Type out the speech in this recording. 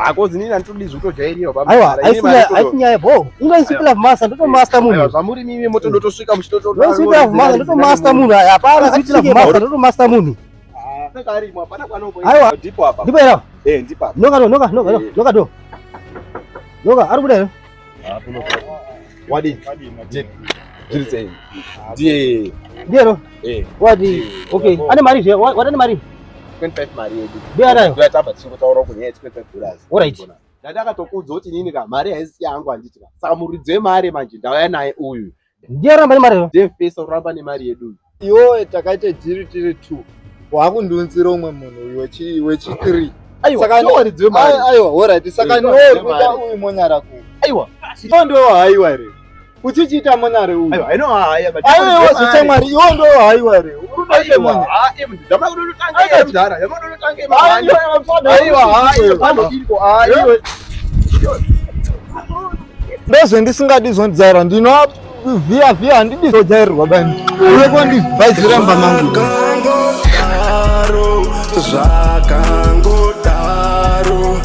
Akozi nini antudi zvotojairiwa baba. Aiwa, aisinya bo. Inga isipila master ndoto master munhu. Zvamuri mimi moto ndotosvika muchitoto. Isipila master ndoto master munhu. Hapana isipila master ndoto master munhu. Takarimo hapana kwanombo. Aiwa, ndipo hapa. ndipo era. Ndipo hapa. Noka do. Noka ari kudai. Wadi. Dzidza. Die. Ndiero. Wadi. Okay. Ane mari je. Wadane mari. 25 mari yedu. Ndiarayo. Ndoyatamba tichikutaura kuti 25 dollars. Alright. Ndakatokudza kuti nini ka mari haisi yangu handiti. Saka muridze mari manje ndauya naye uyu. Ndiaramba nemari. Ndefesa uramba nemari yedu. Iwo takaita jiri tiri 2. Wakundunzira umwe munhu wechi 3. Aiwa, saka ndiwaridze mari. Aiwa, alright. Saka ndiwo kuda uyu monyara ku. Aiwa. Ndo haiwa re. Uchichita monyare uyu. Aiwa, ino haya but. Aiwa, zvichamwari iwo ndo haiwa re. Urunoite monyare. Ndama kudotanga njara. Yama kudotanga mari. Aiwa, aiwa. Ndozve ndisingadi zvondidzara ndinovhiya handidi zojairirwa bani. Ureko ndibvazira mba mangu. Zvakangodaro